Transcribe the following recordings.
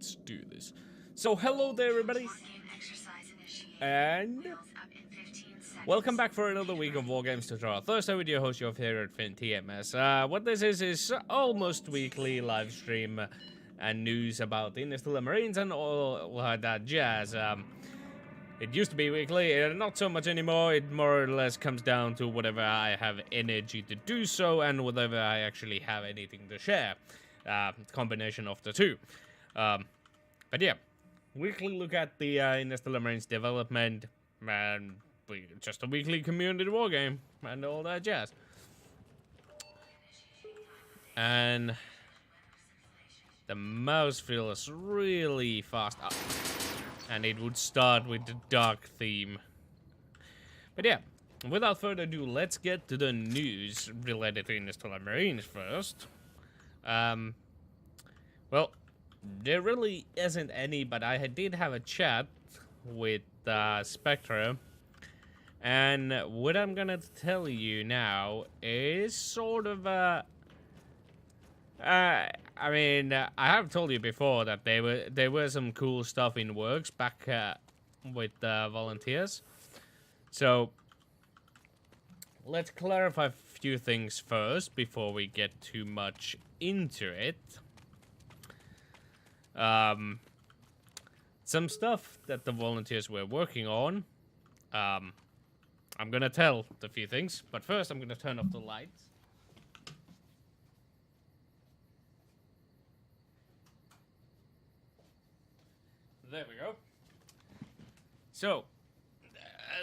let's do this. So hello there everybody, and welcome back for another week of Wargames Tutorial Thursday with your host, your favorite Finn TMS. What this is almost weekly live stream and news about the Interstellar Marines and all that jazz. It used to be weekly, not so much anymore. It more or less comes down to whatever I have energy to do so and whatever I actually have anything to share. Combination of the two. But yeah, weekly look at the Interstellar Marines development, and just a weekly community war game and all that jazz. And the mouse feels really fast up, and it would start with the dark theme. But yeah, without further ado, let's get to the news related to Interstellar Marines first. Well, there really isn't any, but I did have a chat with Spectre, and what I'm gonna tell you now is sort of I mean, I have told you before that there were some cool stuff in works back with volunteers. So let's clarify a few things first before we get too much into it. Some stuff that the volunteers were working on. I'm gonna tell a few things, but first I'm gonna turn off the lights. There we go. So,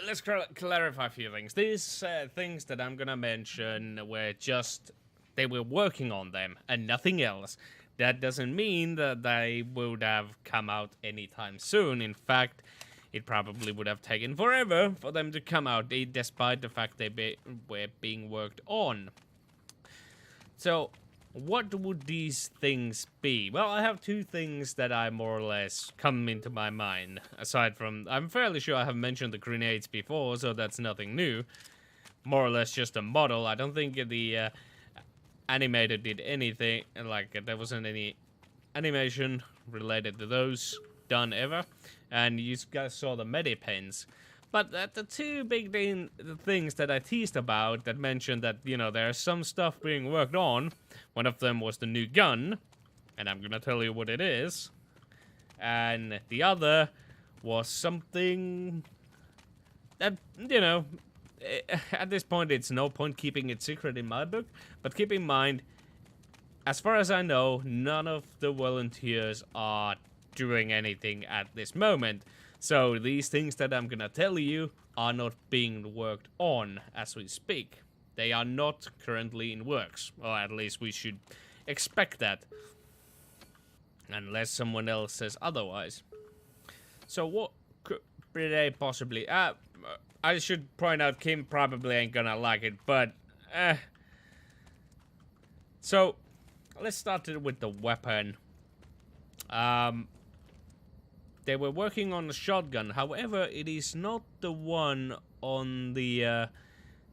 let's clarify a few things. These things that I'm gonna mention were just, they were working on them and nothing else. That doesn't mean that they would have come out anytime soon. In fact, it probably would have taken forever for them to come out, despite the fact they were being worked on. So, what would these things be? Well, I have two things that I more or less come into my mind. Aside from, I'm fairly sure I have mentioned the grenades before, so that's nothing new. More or less just a model. I don't think the animator did anything, like there wasn't any animation related to those done ever. And you guys saw the medipens. But the two big things that I teased about that mentioned that, you know, there's some stuff being worked on. One of them was the new gun, and I'm gonna tell you what it is. And the other was something that, you know, at this point it's no point keeping it secret in my book. But keep in mind, as far as I know, none of the volunteers are doing anything at this moment. So these things that I'm gonna tell you are not being worked on as we speak. They are not currently in works, or at least we should expect that, unless someone else says otherwise. So what could they possibly? I should point out Kim probably ain't gonna like it, but so let's start with the weapon. They were working on a shotgun, however, it is not the one on the,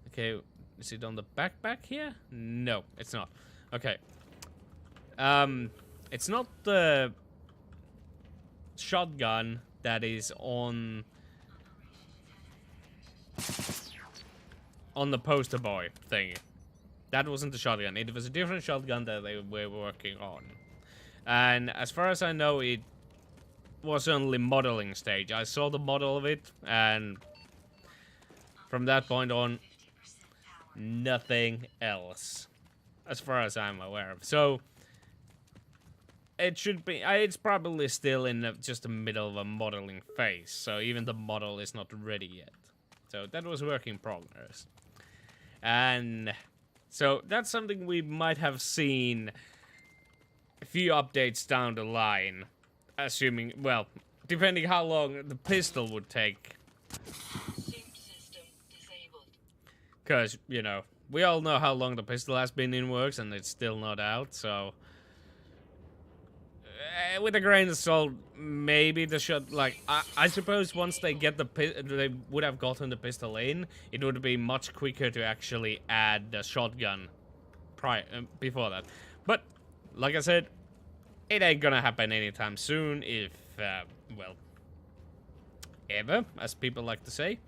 okay, is it on the backpack here? No, it's not. Okay. It's not the shotgun that is on the poster boy thing. That wasn't the shotgun. It was a different shotgun that they were working on. And as far as I know, it was only modeling stage. I saw the model of it, and from that point on, nothing else, as far as I'm aware of. So it should be. It's probably still in just the middle of a modeling phase. So even the model is not ready yet. So that was work in progress, and so that's something we might have seen a few updates down the line. Assuming, well, depending how long the pistol would take. Because, you know, we all know how long the pistol has been in works and it's still not out, so with a grain of salt, maybe the shot, like, I suppose once they get they would have gotten the pistol in, it would be much quicker to actually add the shotgun before that. But, like I said, it ain't gonna happen anytime soon, if, well, ever, as people like to say.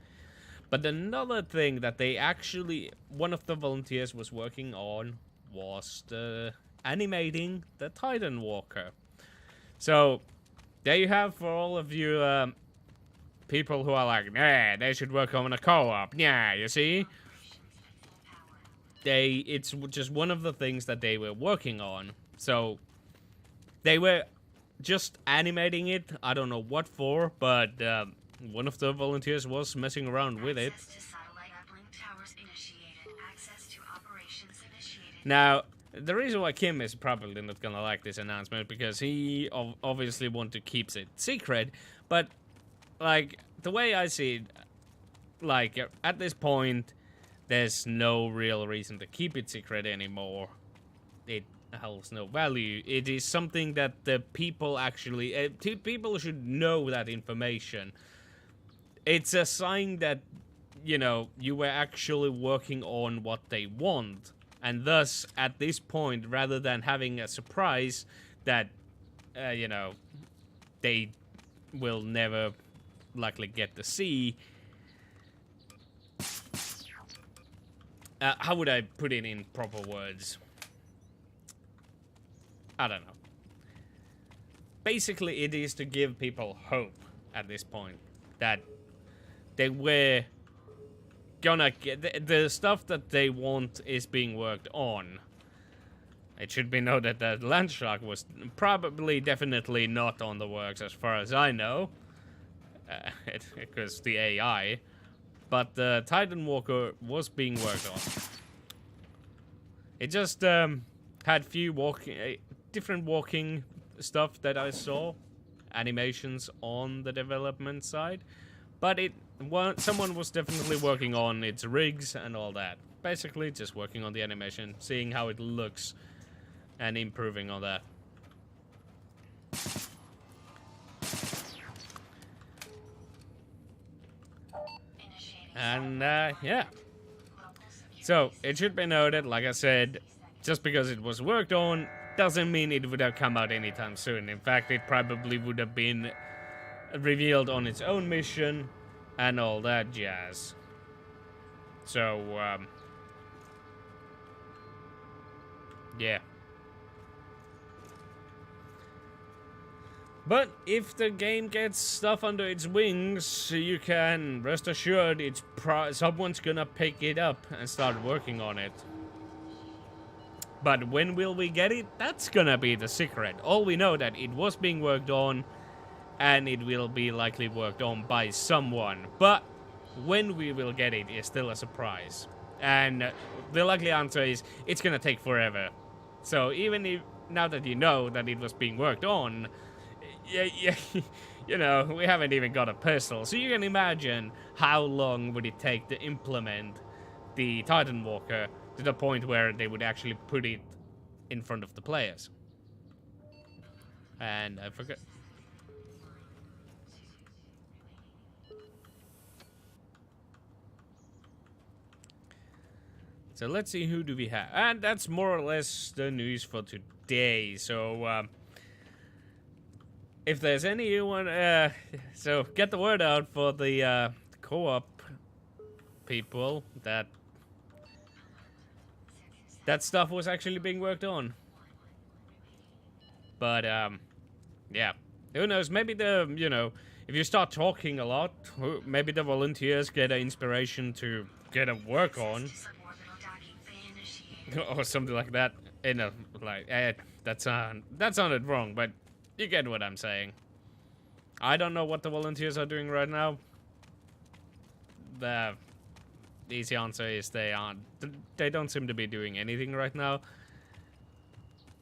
But another thing that they actually, one of the volunteers was working on was the animating the Titan Walker. So, there you have for all of you people who are like, nah, they should work on a co-op. Yeah, you see? It's just one of the things that they were working on. So, they were just animating it. I don't know what for, but one of the volunteers was messing around with it. Now, the reason why Kim is probably not gonna like this announcement, because he obviously want to keep it secret, but, like, the way I see it, like, at this point, there's no real reason to keep it secret anymore. It holds no value. It is something that the people actually, people should know that information. It's a sign that, you know, you were actually working on what they want. And thus, at this point, rather than having a surprise that, you know, they will never likely get to see. How would I put it in proper words? I don't know. Basically, it is to give people hope at this point that they were gonna get the stuff that they want is being worked on. It should be noted that Landshark was probably definitely not on the works as far as I know. Because the AI. But the Titan Walker was being worked on. It just had few different walking stuff that I saw. Animations on the development side. But someone was definitely working on its rigs and all that. Basically, just working on the animation, seeing how it looks, and improving on that. And, yeah. So, it should be noted, like I said, just because it was worked on, doesn't mean it would have come out anytime soon. In fact, it probably would have been revealed on its own mission, and all that jazz. So, yeah. But if the game gets stuff under its wings, you can rest assured someone's gonna pick it up and start working on it. But when will we get it? That's gonna be the secret. All we know that it was being worked on, and it will be likely worked on by someone. But when we will get it is still a surprise. And the likely answer is, it's gonna take forever. So even if, now that you know that it was being worked on, yeah, you know, we haven't even got a pistol. So you can imagine how long would it take to implement the Titan Walker to the point where they would actually put it in front of the players. And I forgot. So let's see, who do we have? And that's more or less the news for today. So, if there's anyone, so get the word out for the co-op people that stuff was actually being worked on. But, yeah. Who knows, maybe you know, if you start talking a lot, maybe the volunteers get an inspiration to get a work on. Or something like that. You know, like, that sounded wrong, but you get what I'm saying. I don't know what the volunteers are doing right now. The easy answer is they don't seem to be doing anything right now.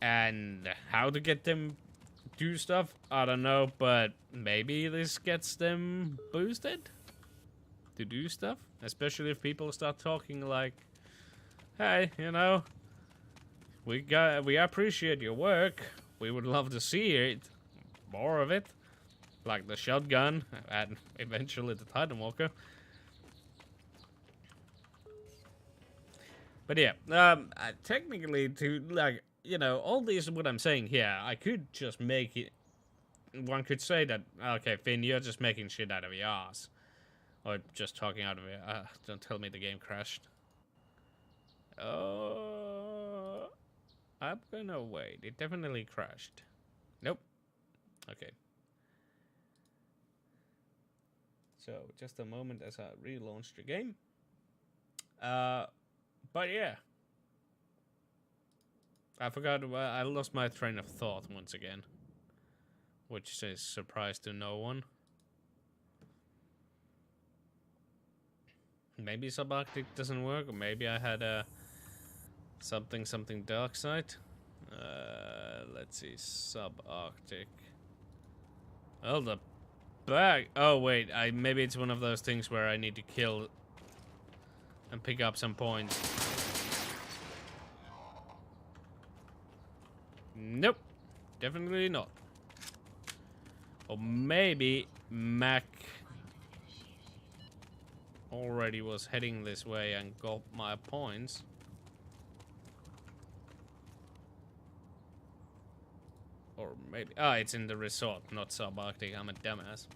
And how to get them do stuff, I don't know, but maybe this gets them boosted to do stuff, especially if people start talking like, hey, you know, we appreciate your work. We would love to see it, more of it, like the shotgun and eventually the Titan Walker. But yeah, technically, to like, you know, all this, what I'm saying here, I could just make it... One could say that, okay, Finn, you're just making shit out of your ass. Or just talking out of your... don't tell me the game crashed. Oh... I'm gonna wait. It definitely crashed. Nope. Okay. So, just a moment as I relaunched the game. But yeah. I forgot, I lost my train of thought once again. Which is a surprise to no one. Maybe subarctic doesn't work, or maybe I had a... something dark side. Let's see, subarctic. Oh, the bag. Oh wait, maybe it's one of those things where I need to kill and pick up some points. Nope, definitely not. Or maybe Mac already was heading this way and got my points. Or maybe... it's in the resort, not subarctic. I'm a dumbass.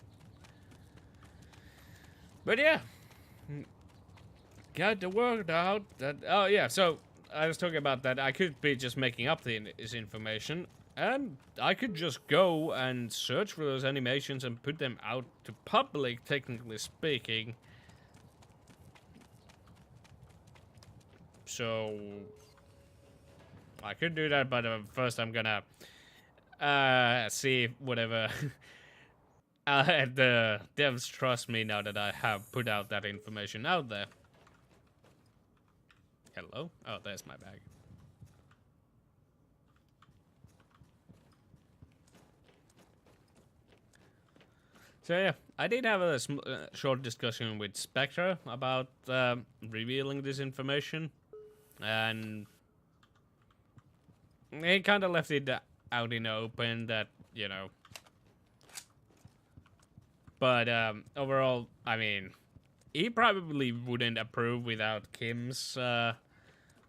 But yeah. Got to work out that... Oh yeah, so I was talking about that. I could be just making up this information. And I could just go and search for those animations and put them out to public, technically speaking. So... I could do that, but first I'm gonna... see whatever the devs trust me now that I have put out that information out there. Hello? Oh, there's my bag. So yeah, I did have a short discussion with Spectre about revealing this information, and he kind of left it out in the open that, you know. But overall, I mean, he probably wouldn't approve without Kim's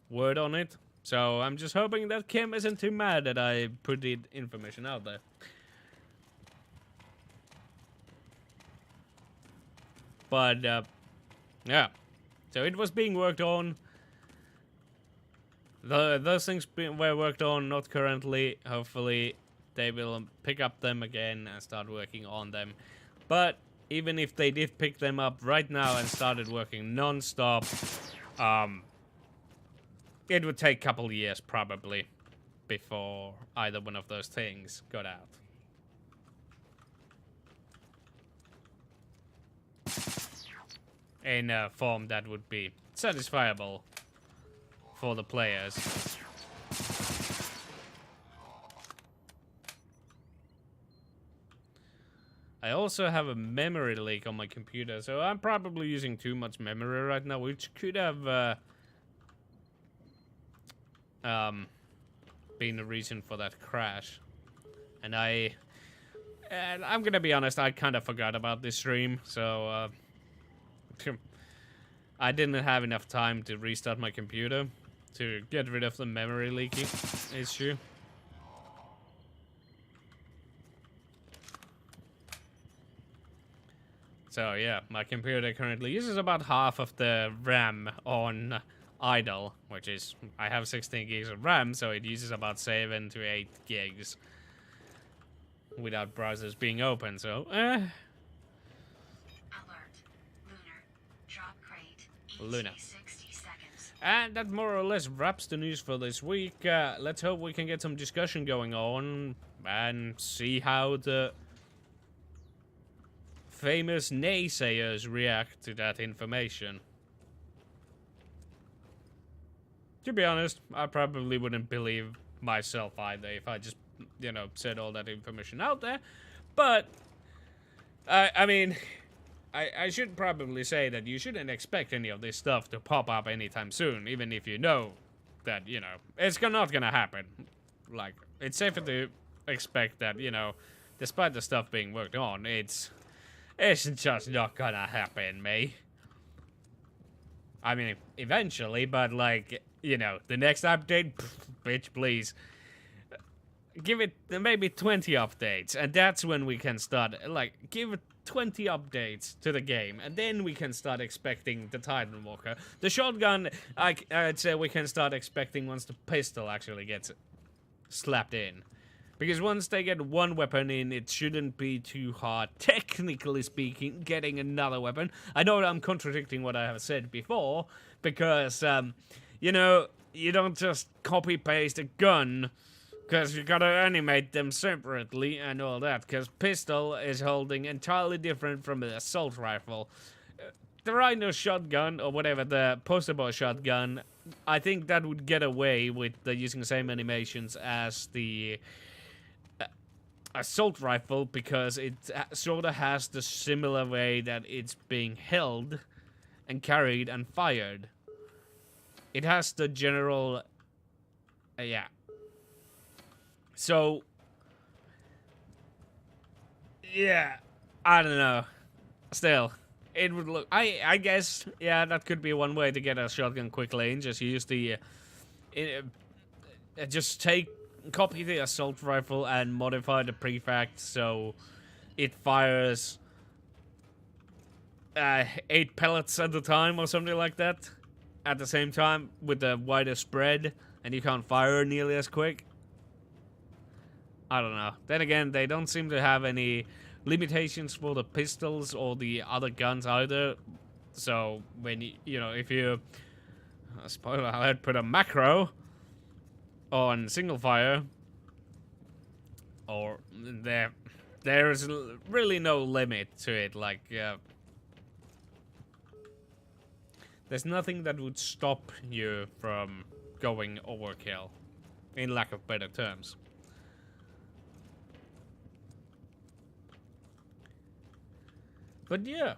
word on it. So I'm just hoping that Kim isn't too mad that I put the information out there. But yeah, so it was being worked on. Those things were worked on, not currently. Hopefully, they will pick up them again and start working on them. But even if they did pick them up right now and started working non-stop, it would take a couple years probably before either one of those things got out. In a form that would be satisfiable for the players. I also have a memory leak on my computer, so I'm probably using too much memory right now, which could have been the reason for that crash. And I'm gonna be honest, I kind of forgot about this stream, so I didn't have enough time to restart my computer to get rid of the memory leaking issue. So yeah, my computer currently uses about half of the RAM on idle, which is, I have 16 gigs of RAM, so it uses about 7 to 8 gigs without browsers being open, so Alert. Lunar. Drop crate. Luna. 60 seconds. And that more or less wraps the news for this week. Let's hope we can get some discussion going on and see how the famous naysayers react to that information. To be honest, I probably wouldn't believe myself either if I just, you know, said all that information out there. But, I mean, I should probably say that you shouldn't expect any of this stuff to pop up anytime soon, even if you know that, you know, it's not gonna happen. Like, it's safer to expect that, you know, despite the stuff being worked on, it's just not gonna happen, mate. I mean, eventually, but like, you know, the next update, pff, bitch, please. give it maybe 20 updates, and that's when we can start, like, give it 20 updates to the game, and then we can start expecting the Titan Walker. The shotgun, I'd say we can start expecting once the pistol actually gets slapped in. Because once they get one weapon in, it shouldn't be too hard, technically speaking, getting another weapon. I know I'm contradicting what I have said before, because, you know, you don't just copy-paste a gun, because you gotta animate them separately and all that, because pistol is holding entirely different from the assault rifle. The Rhino shotgun, or whatever, the poster boy shotgun, I think that would get away with using the same animations as the assault rifle, because it sort of has the similar way that it's being held and carried and fired. It has the general... yeah. So... yeah. I don't know. Still, it would look... I guess, yeah, that could be one way to get a shotgun quickly, and just use the... just copy the assault rifle and modify the prefect so it fires 8 pellets at a time or something like that at the same time with a wider spread, and you can't fire nearly as quick. I don't know. Then again, they don't seem to have any limitations for the pistols or the other guns either. So when you know, if you spoiler alert, put a macro on single fire, or there is really no limit to it. Like, there's nothing that would stop you from going overkill, in lack of better terms. But yeah.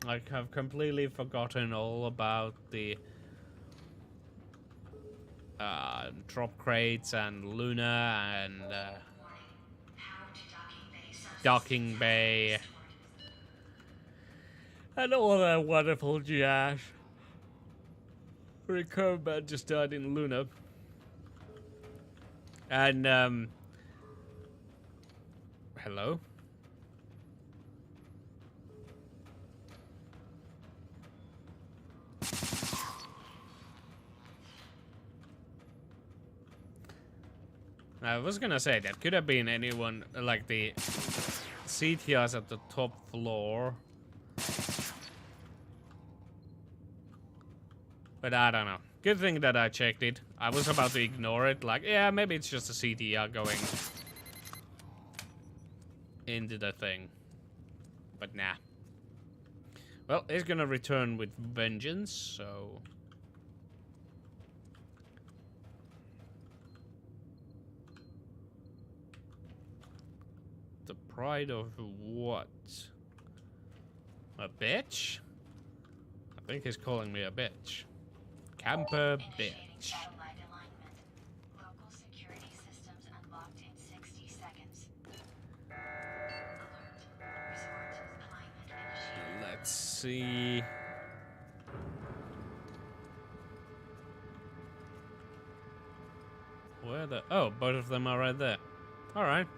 I have completely forgotten all about the drop crates and Luna and docking bay and all that wonderful jazz. Recurve just died in Luna. And hello? I was gonna say, that could have been anyone, like the CTRs at the top floor. But I don't know. Good thing that I checked it. I was about to ignore it, like, yeah, maybe it's just a CTR going into the thing. But nah. Well, he's gonna return with vengeance, so... The pride of what? A bitch? I think he's calling me a bitch. Camper bitch. Local security systems unlocked in 60 seconds. Alert. Resort alignment initiated. Let's see. Where the... oh, both of them are right there. Alright.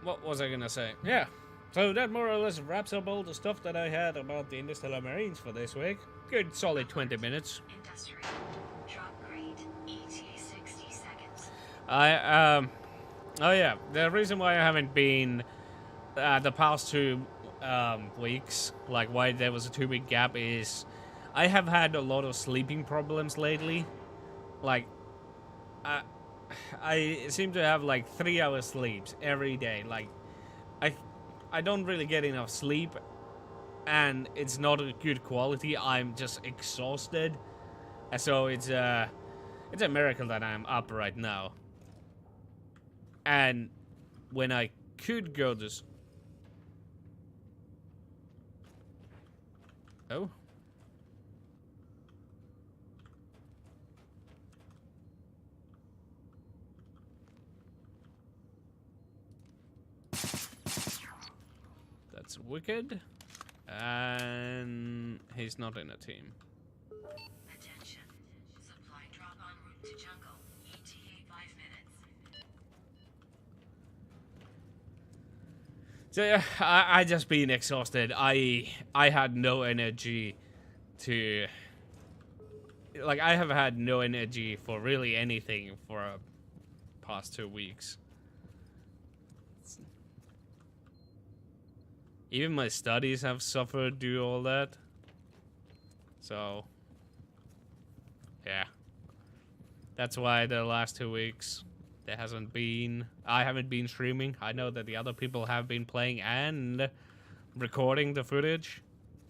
What was I gonna say? Yeah. So that more or less wraps up all the stuff that I had about the Interstellar Marines for this week. Good solid 20 minutes. Industrial. Drop grade. ETA 60 seconds. Oh yeah, the reason why I haven't been the past 2 weeks, like why there was a 2-week gap, is I have had a lot of sleeping problems lately. Like, I seem to have like 3-hour sleeps every day. Like, I don't really get enough sleep, and it's not a good quality. I'm just exhausted, so it's a miracle that I'm up right now. And when I could go to oh. Wicked. And he's not in a team. Attention. Supply drop en route to jungle. ETA 5 minutes. So yeah, I just been exhausted. I had no energy to, like, I have had no energy for really anything for past 2 weeks. Even my studies have suffered due to all that. So yeah, that's why the last 2 weeks I haven't been streaming. I know that the other people have been playing and recording the footage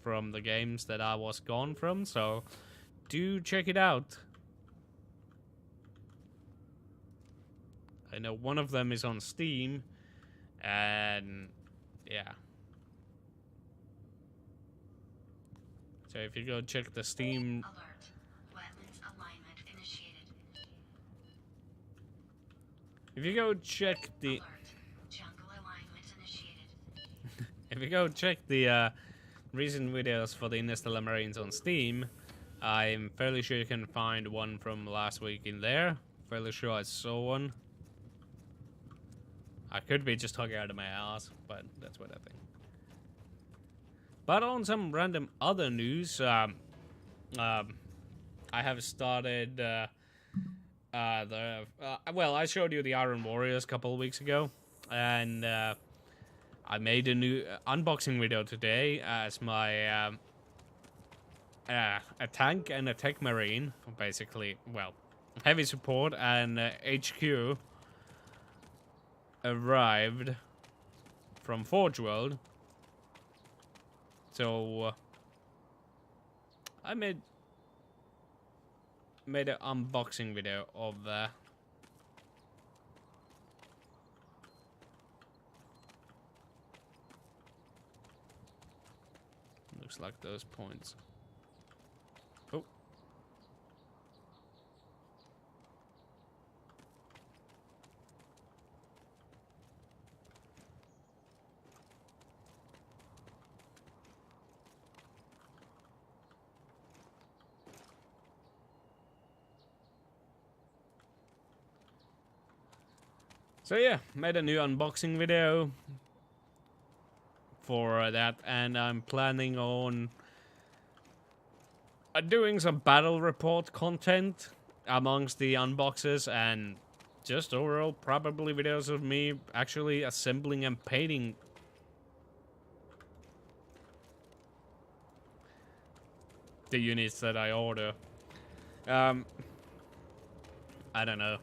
from the games that I was gone from, so do check it out. I know one of them is on Steam, and yeah. So if you go check the Steam... Alert. Wetlands alignment initiated. If you go check the... Alert. Jungle alignment initiated. If you go check the recent videos for the Interstellar Marines on Steam, I'm fairly sure you can find one from last week in there. Fairly sure I saw one. I could be just talking out of my ass, but that's what I think. But on some random other news, I have started well, I showed you the Iron Warriors a couple of weeks ago, and I made a new unboxing video today as my a tank and a tech marine, basically, well, heavy support and HQ arrived from Forge World. So I made an unboxing video of looks like those points. Oh. So yeah, made a new unboxing video for that, and I'm planning on doing some battle report content amongst the unboxes, and just overall probably videos of me actually assembling and painting the units that I order. I don't know.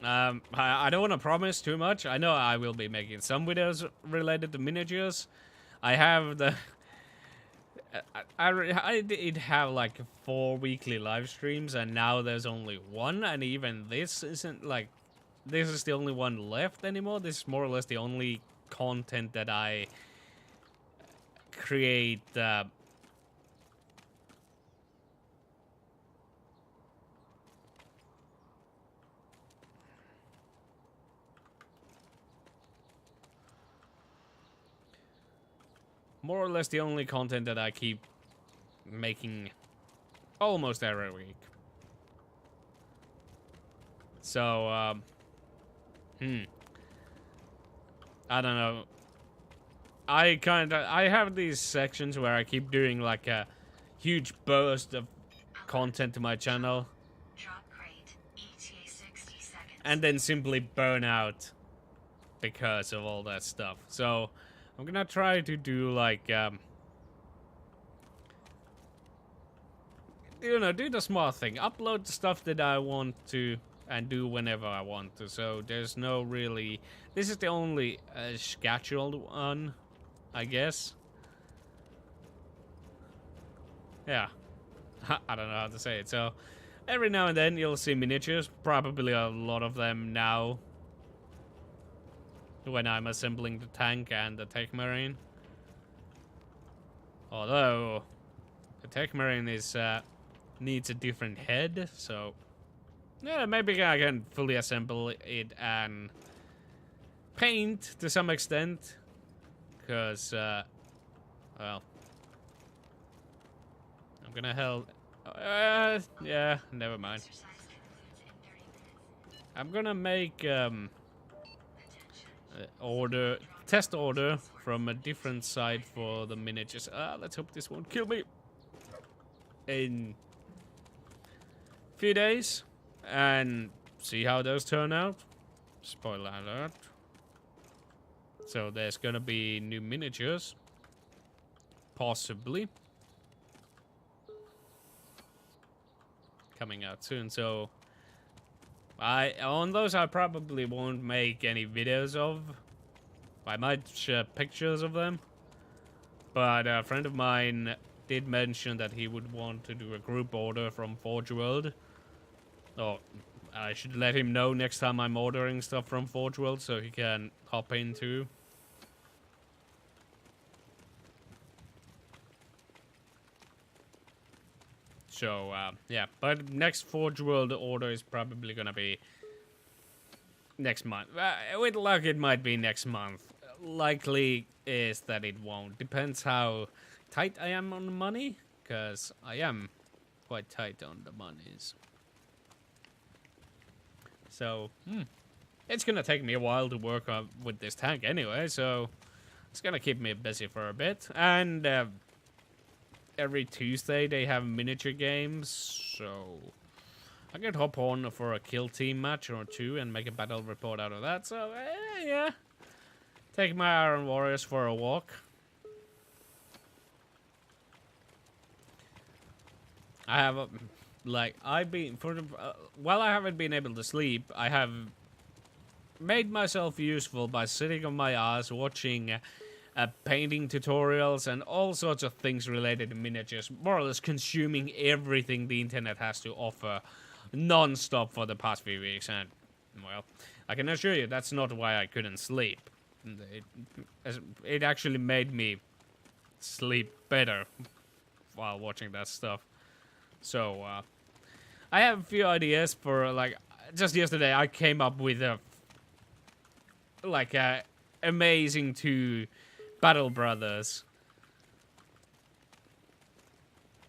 I don't want to promise too much. I know I will be making some videos related to miniatures. I have the... I did have like 4 weekly live streams, and now there's only 1, and even this isn't like... This is the only one left anymore. This is more or less the only content that I create... more or less the only content that I keep making almost every week. So, I don't know. I have these sections where I keep doing like a huge burst of content to my channel. Drop crate. ETA 60 seconds. And then simply burn out because of all that stuff. So, I'm gonna try to do like, you know, do the smart thing. Upload the stuff that I want to and do whenever I want to. So there's no really... This is the only scheduled one, I guess. Yeah. I don't know how to say it. So every now and then you'll see miniatures. Probably a lot of them now, when I'm assembling the tank and the tech marine. Although the tech marine is needs a different head, so yeah, maybe I can fully assemble it and paint to some extent, because Well. I'm gonna hell. Yeah, never mind. Exercise concludes in 30 minutes. I'm gonna make Attention. order test order from a different site for the miniatures. Let's hope this won't kill me. In a few days, and see how those turn out. Spoiler alert. So there's gonna be new miniatures, possibly coming out soon. So on those I probably won't make any videos of. I might share pictures of them. But a friend of mine did mention that he would want to do a group order from Forge World. Oh, I should let him know next time I'm ordering stuff from Forge World so he can hop in too. So, yeah, but next Forge World order is probably gonna be next month. With luck, it might be next month. Likely is that it won't. Depends how tight I am on the money, because I am quite tight on the monies. So, it's gonna take me a while to work with this tank anyway, so it's gonna keep me busy for a bit. And every Tuesday they have miniature games, so I could hop on for a kill team match or two and make a battle report out of that. So yeah, take my Iron Warriors for a walk. I have I've been while I haven't been able to sleep, I have made myself useful by sitting on my ass watching painting tutorials and all sorts of things related to miniatures, more or less consuming everything the internet has to offer non-stop for the past few weeks. And well, I can assure you that's not why I couldn't sleep. It actually made me sleep better while watching that stuff. So I have a few ideas for, like, just yesterday I came up with a amazing 2 Battle Brothers,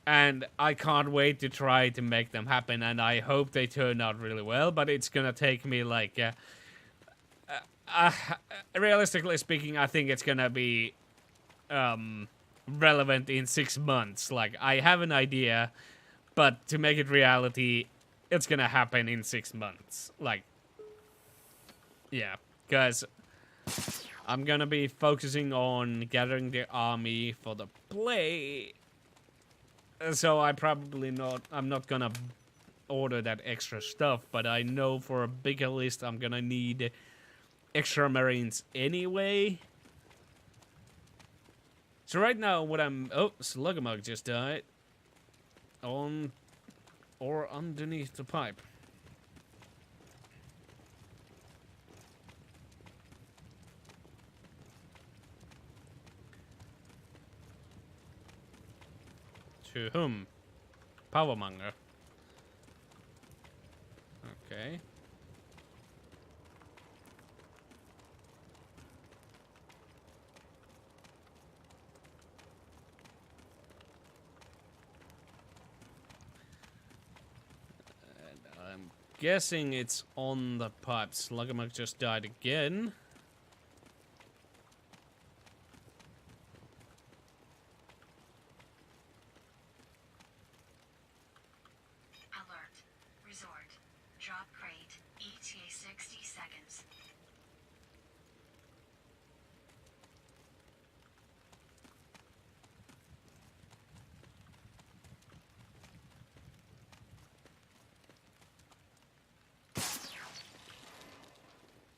and I can't wait to try to make them happen, and I hope they turn out really well. But it's gonna take me like realistically speaking, I think it's gonna be relevant in 6 months. Like, I have an idea, but to make it reality, it's gonna happen in 6 months. Like, yeah, because I'm gonna be focusing on gathering the army for the play. So I'm not gonna order that extra stuff, but I know for a bigger list I'm gonna need extra Marines anyway. So right now what oh, Sluggermug just died. On or underneath the pipe. To whom? Powermonger. Okay. And I'm guessing it's on the pipe. Sluggermug just died again. Alert. Resort. Drop crate. ETA 60 seconds.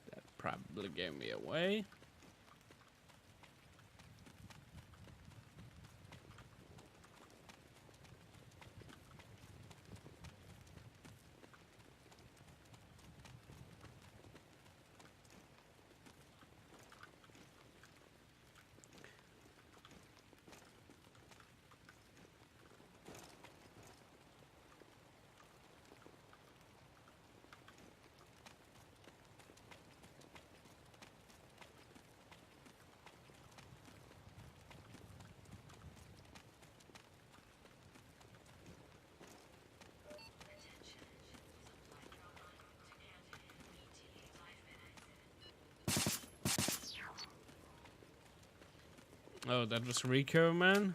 That probably gave me away. Oh, that was Rico, man.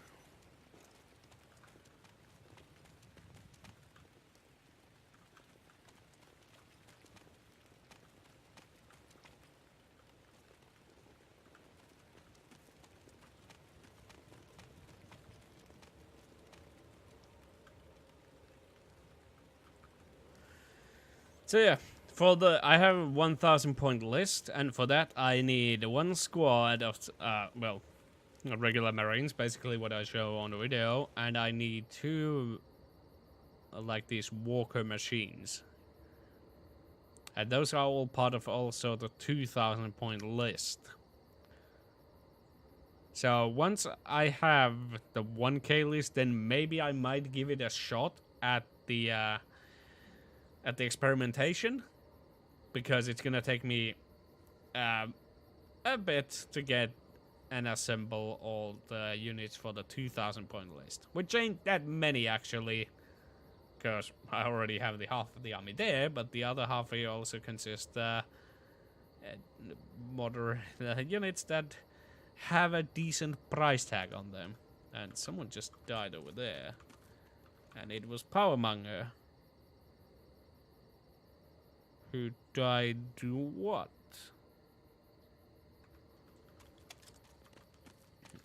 So yeah, for the I have a 1,000 point list, and for that I need one squad of well, regular Marines, basically what I show on the video, and I need two like these walker machines, and those are all part of also the 2,000 point list. So once I have the 1K list, then maybe I might give it a shot at the experimentation, because it's gonna take me a bit to get and assemble all the units for the 2,000 point list, which ain't that many actually, because I already have the half of the army there, but the other half here also consists moderate units that have a decent price tag on them. And someone just died over there, and it was Powermonger who died to what?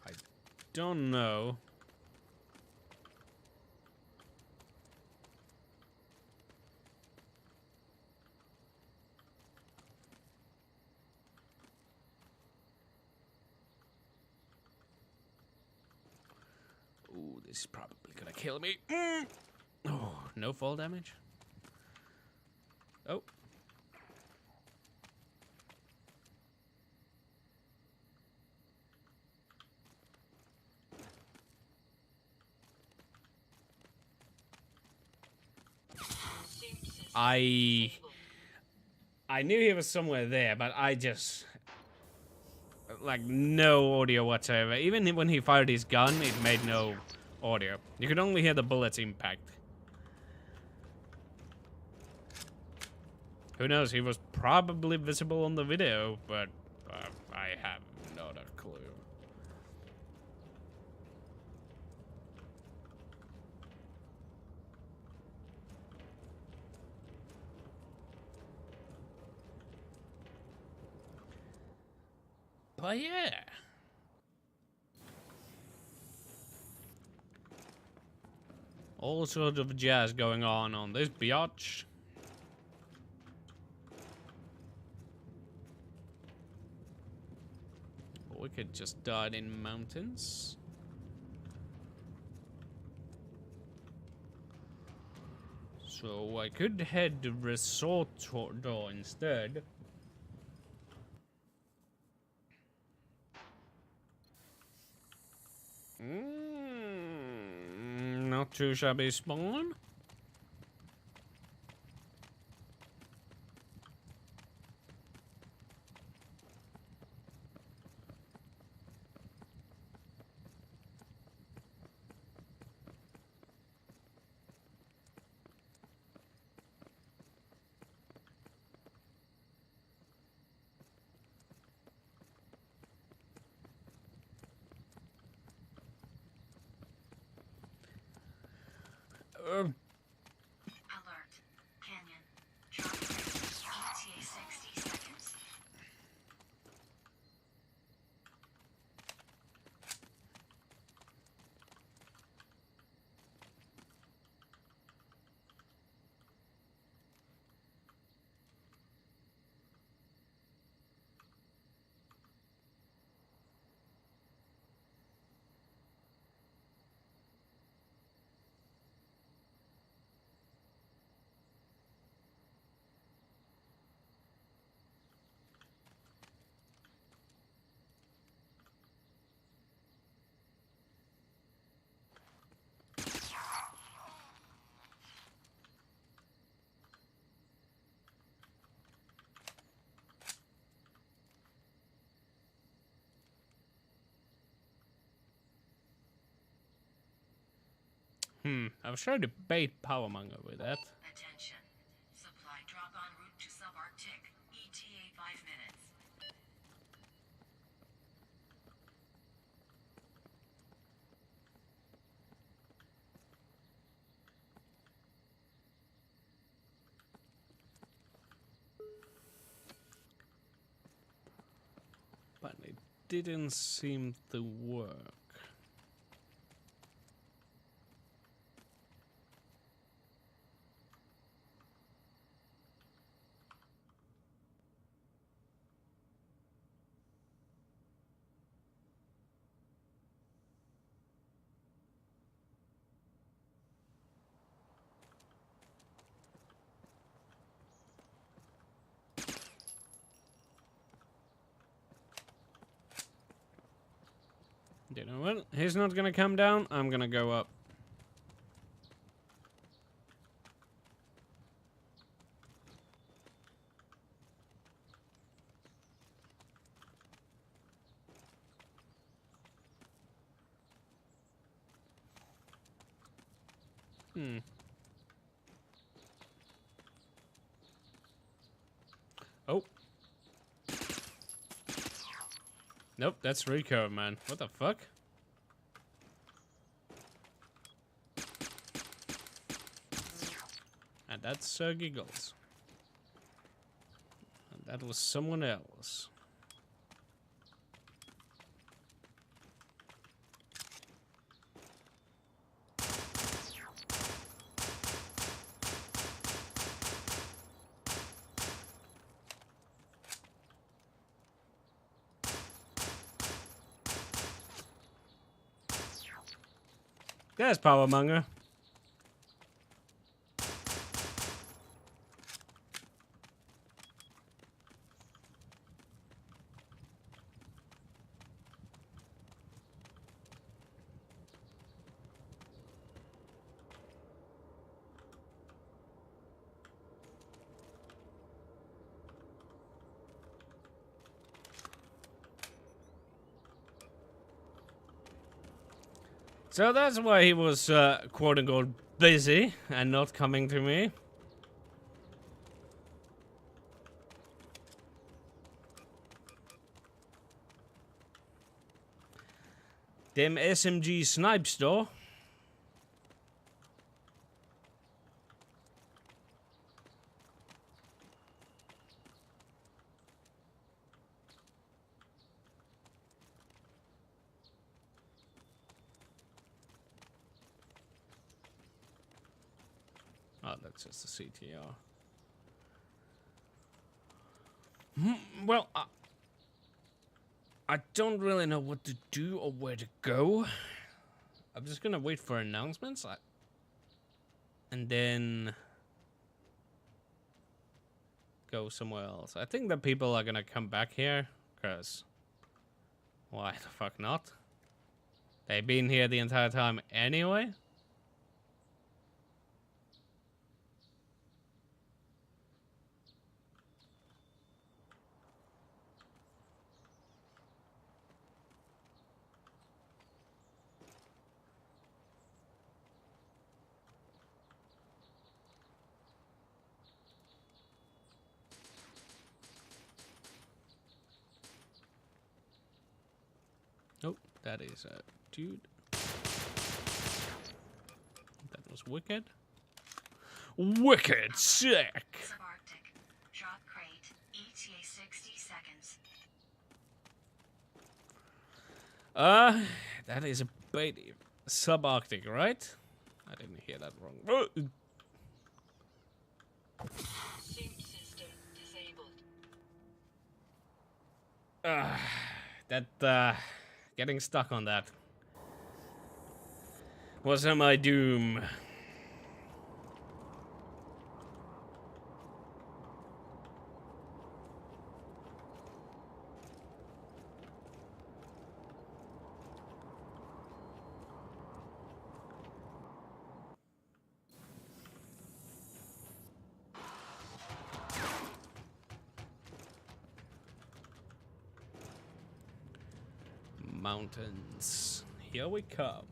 I don't know. Ooh, this is probably gonna kill me. Oh, no fall damage. Oh. I knew he was somewhere there, but I just like no audio whatsoever. Even when he fired his gun, it made no audio. You could only hear the bullets impact. Who knows? He was probably visible on the video, but I have not a clue. But yeah. All sorts of jazz going on this biatch. We could just dive in mountains. So I could head to resort door instead. Not too shabby spawn. Alert. Canyon. Drop ETA 60 seconds. I was trying to bait Powermonger with that. Attention. Supply drop en route to subarctic. ETA 5 minutes. didn't seem to work. You know what? He's not gonna come down. I'm gonna go up. Oh. Nope, that's Rico, man. What the fuck? And that's Giggles. And that was someone else. There's Powermonger. So that's why he was, quote-unquote, busy and not coming to me. Them SMG snipe store. Oh, that's just a CTR. Well, I don't really know what to do or where to go. I'm just gonna wait for announcements. And then go somewhere else. I think that people are gonna come back here, because why the fuck not? They've been here the entire time anyway. Oh, that is a dude. That was wicked. Wicked sick. Subarctic. Drop crate. ETA 60 seconds. That is a bait. Subarctic, right? I didn't hear that wrong. Sync system disabled. That, getting stuck on that was my doom. Mountains. Here we come.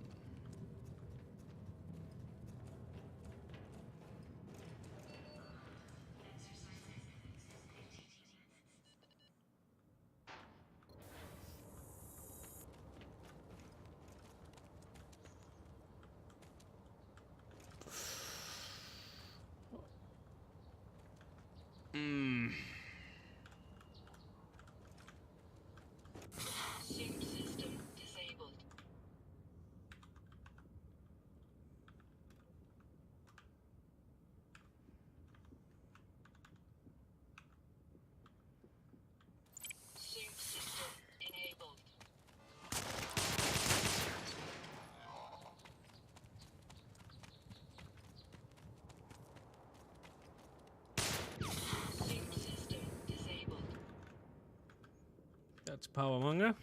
powermonger.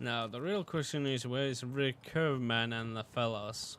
Now, the real question is, where is Recurve Man and the fellas?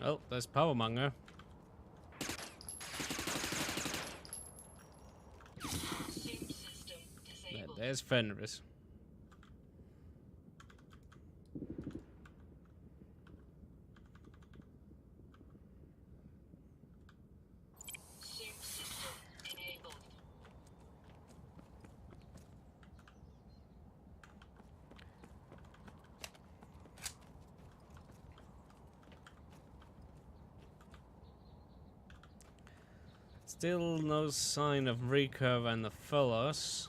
Oh, there's powermonger. There's Fenris. Still no sign of Recurve and the fellas.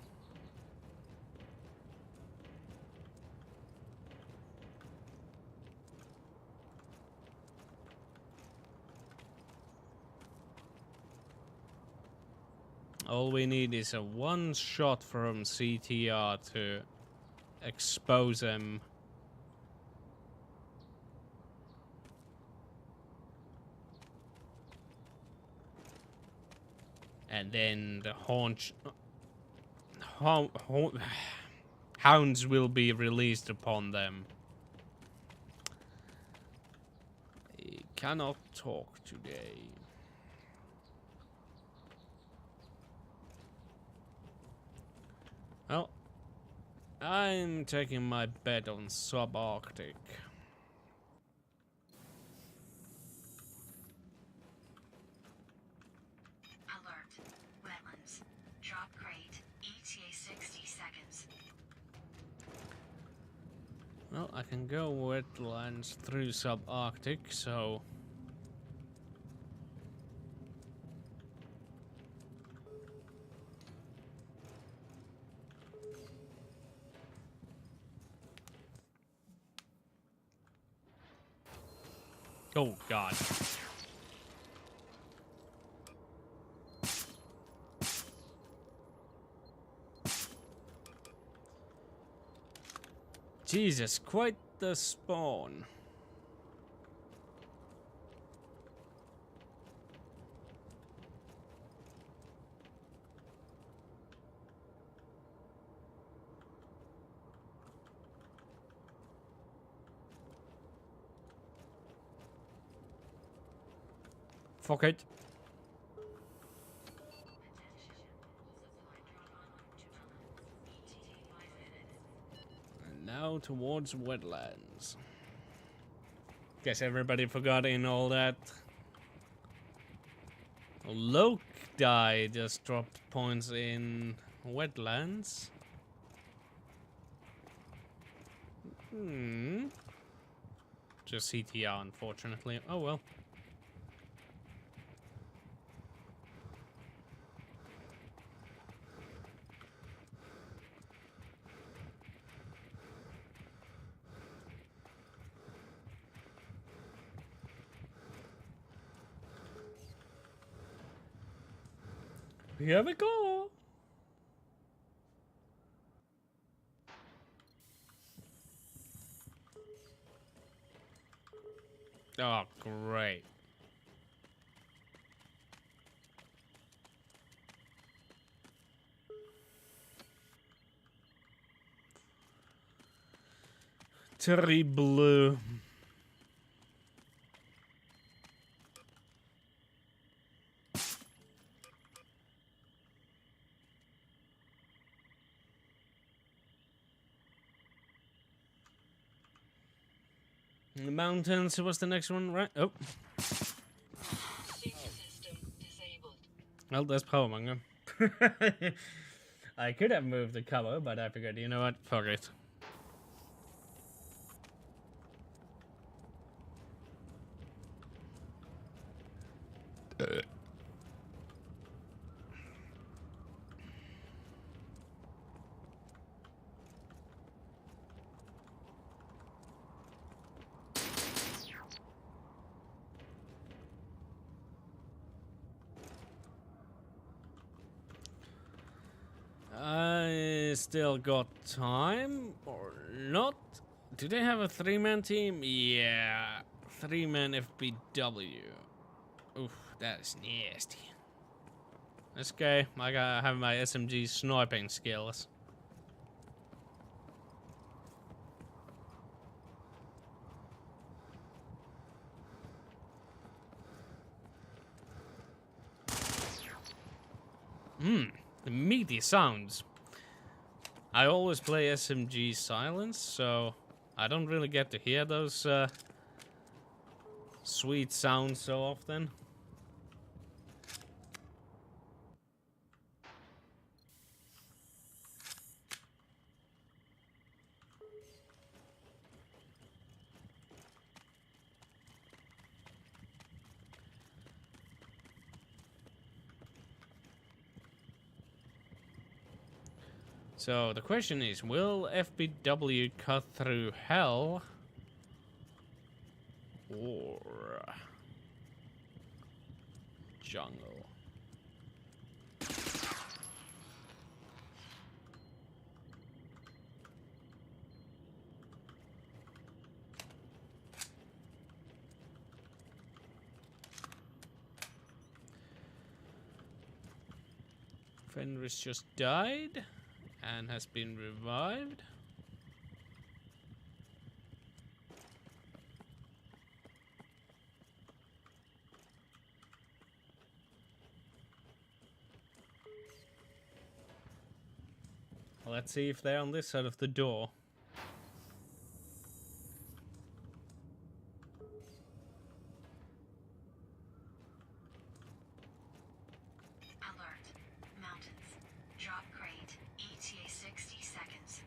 All we need is a one shot from CTR to expose them. And then the hounds will be released upon them. I cannot talk today. Well, I'm taking my bet on subarctic. Alert. Wetlands. Drop crate. ETA 60 seconds. Well, I can go wetlands through subarctic, so... Oh, God. Jesus, quite the spawn. Fuck it. And now towards wetlands. Guess everybody forgot in all that. Loke die just dropped points in wetlands. Just CTR, unfortunately. Oh well. Here we go. Great. Terrible. The mountains was the next one, right? Oh. Well, that's power manga. I could have moved the cover, but I figured, you know what? Fuck it. I still got time or not? Do they have a 3-man team? Yeah, 3-man FBW. Oof, that is nasty. Let's go. I gotta have my SMG sniping skills. The meaty sounds. I always play SMG silence, so I don't really get to hear those sweet sounds so often. So the question is, will FBW cut through hell or jungle? Fenris just died and has been revived. Well, let's see if they're on this side of the door. Alert. Mountains. Drop crate. ETA 60 seconds.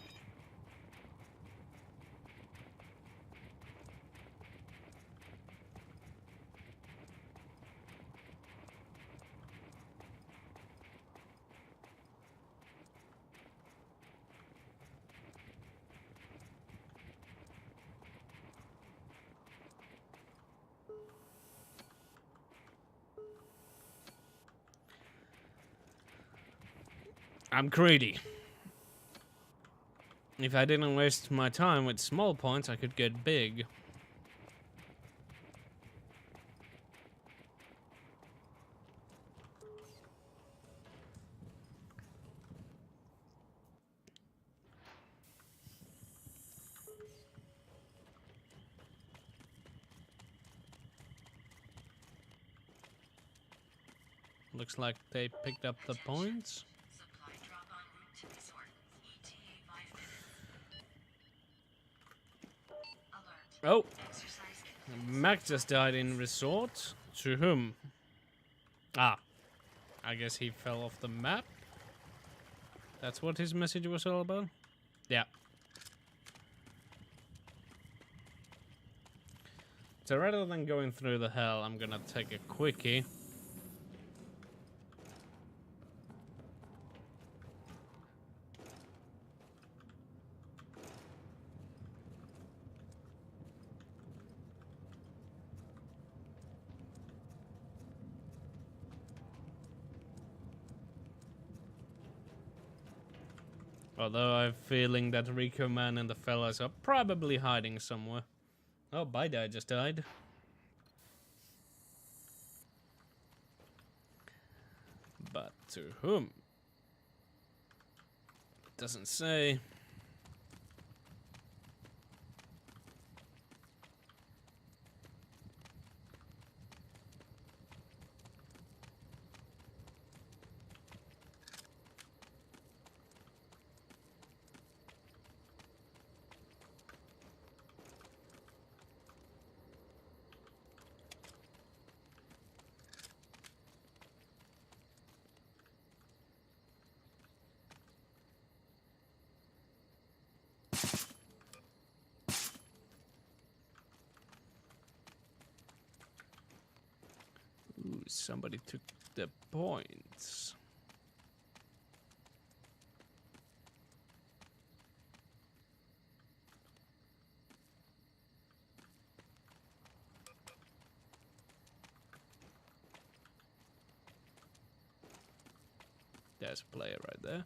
I'm greedy. If I didn't waste my time with small points, I could get big. Looks like they picked up the points. Supply drop en route to resort. ETA 5 minutes. Alert. Oh, Exercise complete. Mac just died in resort. To whom? Ah, I guess he fell off the map. That's what his message was all about? Yeah. So rather than going through the hell, I'm gonna take a quickie. Although I have a feeling that Rico Man and the fellas are probably hiding somewhere. Oh, Bidai just died. To whom? Doesn't say. Ooh, somebody took the points. There's a player right there.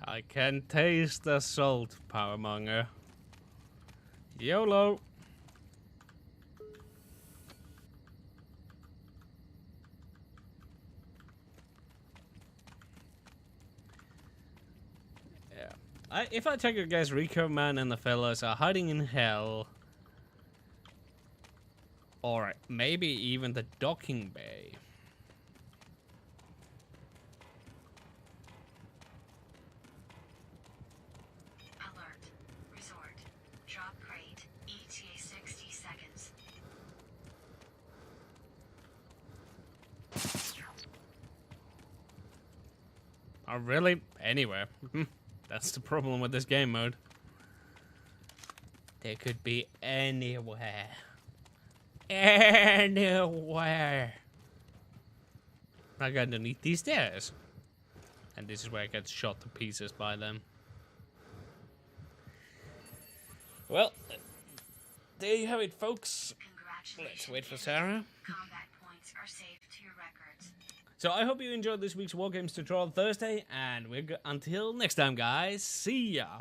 I can taste the salt, Powermonger. YOLO! Yeah. If I take a guess, Rico Man and the fellas are hiding in hell. Or maybe even the docking bay. Alert. Resort. Drop crate. ETA 60 seconds. Oh, really? Anywhere. That's the problem with this game mode. They could be anywhere. Anywhere. I got underneath these stairs. And this is where I get shot to pieces by them. Well, there you have it, folks. Congratulations. Let's wait for Sarah. Combat points are saved to your records. So I hope you enjoyed this week's Wargames Tutorial Thursday, and until next time, guys, see ya!